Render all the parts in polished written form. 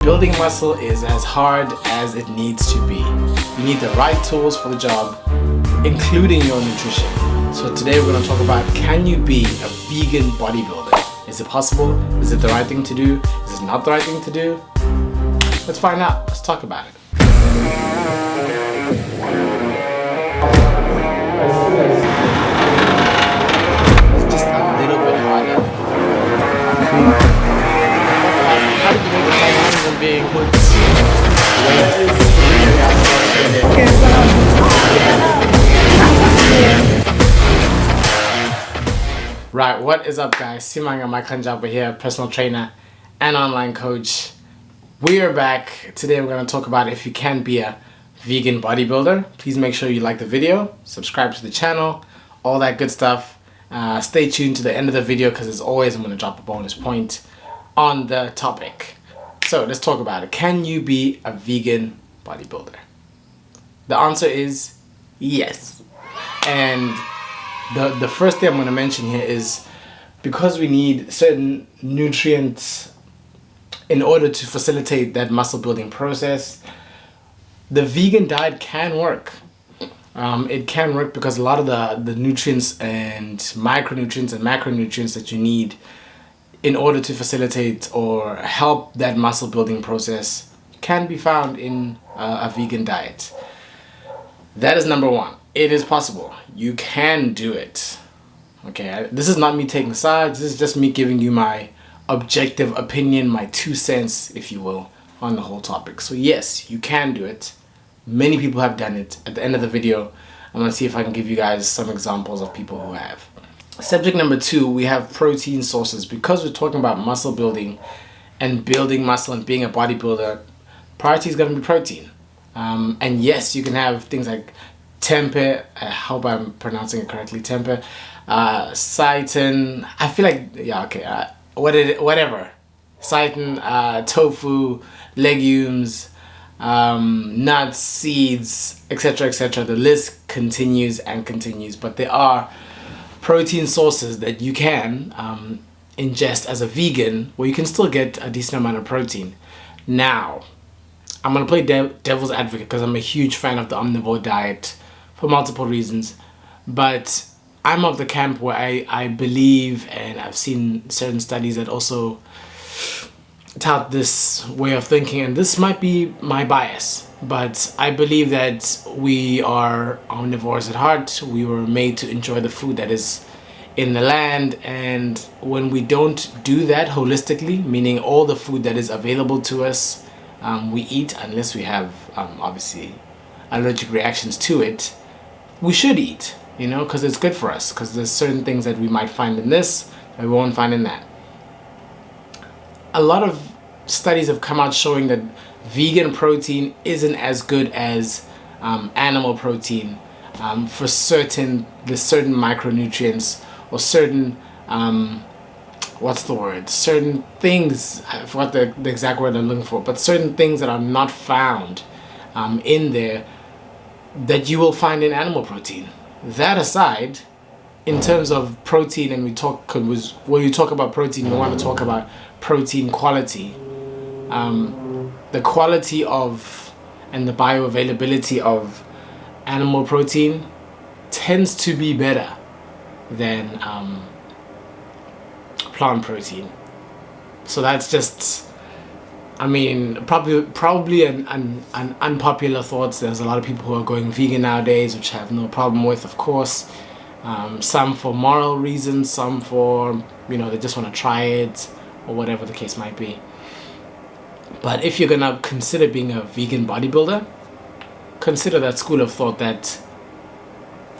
Building muscle is as hard as it needs to be. You need the right tools for the job, including your nutrition. So today we're going to talk about, can you be a vegan bodybuilder? Is it possible? Is it the right thing to do? Is it not the right thing to do? Let's find out. Let's talk about it. It's just a little bit harder. How did you make the time than being put? Right, what is up guys? Simanga Makanjaba here, personal trainer and online coach. We are back. Today we're going to talk about if you can be a vegan bodybuilder. Please make sure you like the video, subscribe to the channel, all that good stuff. Stay tuned to the end of the video because as always I'm going to drop a bonus point on the topic. So let's talk about it. Can you be a vegan bodybuilder? The answer is yes. And the first thing I'm going to mention here is because we need certain nutrients in order to facilitate that muscle building process, the vegan diet can work. It can work because a lot of the nutrients and micronutrients and macronutrients that you need in order to facilitate or help that muscle building process can be found in a vegan diet. That is number one. It is possible. You can do it. Okay, this is not me taking sides. This is just me giving you my objective opinion, my 2 cents, if you will, on the whole topic. So yes, you can do it. Many people have done it. At the end of the video, I'm going to see if I can give you guys some examples of people who have. Subject number 2, we have protein sources. Because we're talking about muscle building and building muscle and being a bodybuilder, priority is going to be protein. And yes, you can have things like tempeh, I hope I'm pronouncing it correctly, tempeh, seitan, I feel like, yeah, okay, whatever, seitan, tofu, legumes, nuts, seeds, etc., etc. The list continues and continues, but there are protein sources that you can ingest as a vegan where you can still get a decent amount of protein. Now, I'm going to play devil's advocate because I'm a huge fan of the omnivore diet for multiple reasons, but I'm of the camp where I believe, and I've seen certain studies that also tout this way of thinking, and this might be my bias, but I believe that we are omnivores at heart. We were made to enjoy the food that is in the land, and when we don't do that holistically, meaning all the food that is available to us, we eat, unless we have obviously allergic reactions to it, we should eat, you know, because it's good for us, because there's certain things that we might find in this that we won't find in that. A lot of studies have come out showing that vegan protein isn't as good as animal protein for certain micronutrients or certain certain things, I forgot the exact word I'm looking for, but certain things that are not found in there that you will find in animal protein. That aside, in terms of protein, and when you talk about protein, you want to talk about protein quality. The quality of and the bioavailability of animal protein tends to be better than plant protein. So that's just, I mean, probably an unpopular thought. There's a lot of people who are going vegan nowadays, which I have no problem with, of course. Some for moral reasons, some for, you know, they just want to try it, or whatever the case might be. But if you're gonna consider being a vegan bodybuilder, consider that school of thought that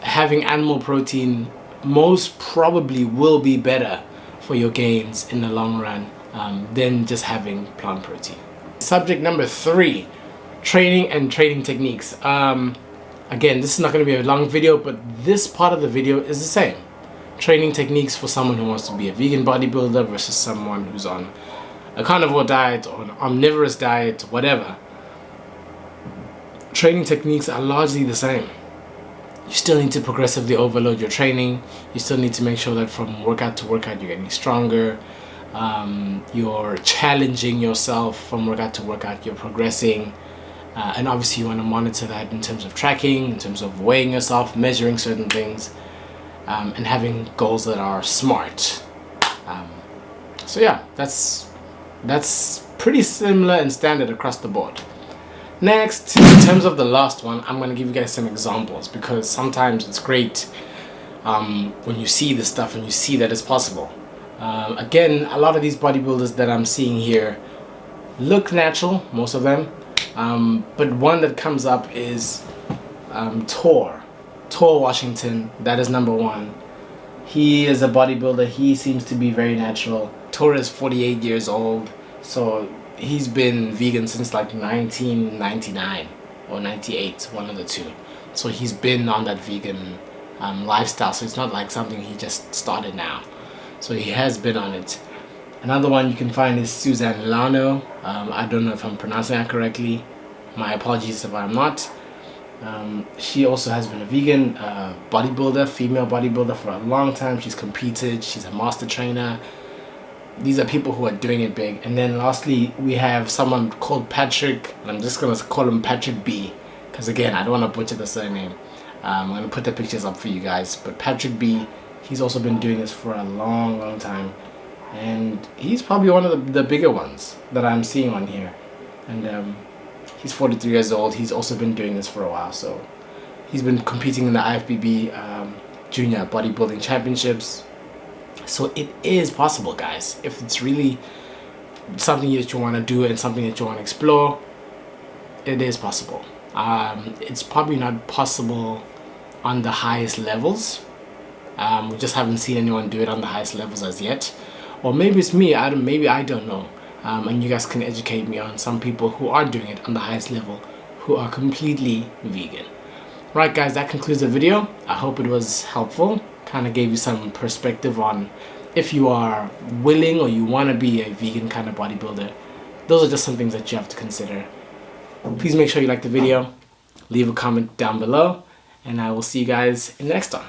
having animal protein most probably will be better for your gains in the long run than just having plant protein. Subject number 3, training and training techniques. Again, this is not going to be a long video, but this part of the video is the same. Training techniques for someone who wants to be a vegan bodybuilder versus someone who's on a carnivore diet or an omnivorous diet, whatever. Training techniques are largely the same. You still need to progressively overload your training. You still need to make sure that from workout to workout you're getting stronger. you're challenging yourself from workout to workout, you're progressing, and obviously you want to monitor that in terms of tracking, in terms of weighing yourself, measuring certain things, and having goals that are smart. So yeah, that's pretty similar and standard across the board. Next, in terms of the last one, I'm going to give you guys some examples, because sometimes it's great when you see this stuff and you see that it's possible. Again, a lot of these bodybuilders that I'm seeing here look natural, most of them, but one that comes up is Tor Washington. That is number one. He is a bodybuilder. He seems to be very natural. Tor is 48 years old, so he's been vegan since like 1999 or 98, one of the two. So he's been on that vegan lifestyle, so it's not like something he just started now. So he has been on it. Another one you can find is Suzanne Lano. I don't know if I'm pronouncing that correctly. My apologies if I'm not. She also has been a vegan bodybuilder, female bodybuilder for a long time. She's competed. She's a master trainer. These are people who are doing it big. And then lastly, we have someone called Patrick. I'm just going to call him Patrick B, because again, I don't want to butcher the surname. I'm going to put the pictures up for you guys. But Patrick B, he's also been doing this for a long time. And he's probably one of the bigger ones that I'm seeing on here. And he's 43 years old. He's also been doing this for a while. So he's been competing in the IFBB Junior Bodybuilding Championships. So it is possible, guys. If it's really something that you want to do and something that you want to explore, it is possible. It's probably not possible on the highest levels. We just haven't seen anyone do it on the highest levels as yet. Or maybe it's me, maybe I don't know. And you guys can educate me on some people who are doing it on the highest level, who are completely vegan. Right guys, that concludes the video. I hope it was helpful. Kind of gave you some perspective on if you are willing or you want to be a vegan kind of bodybuilder. Those are just some things that you have to consider. Please make sure you like the video, leave a comment down below, and I will see you guys in the next one.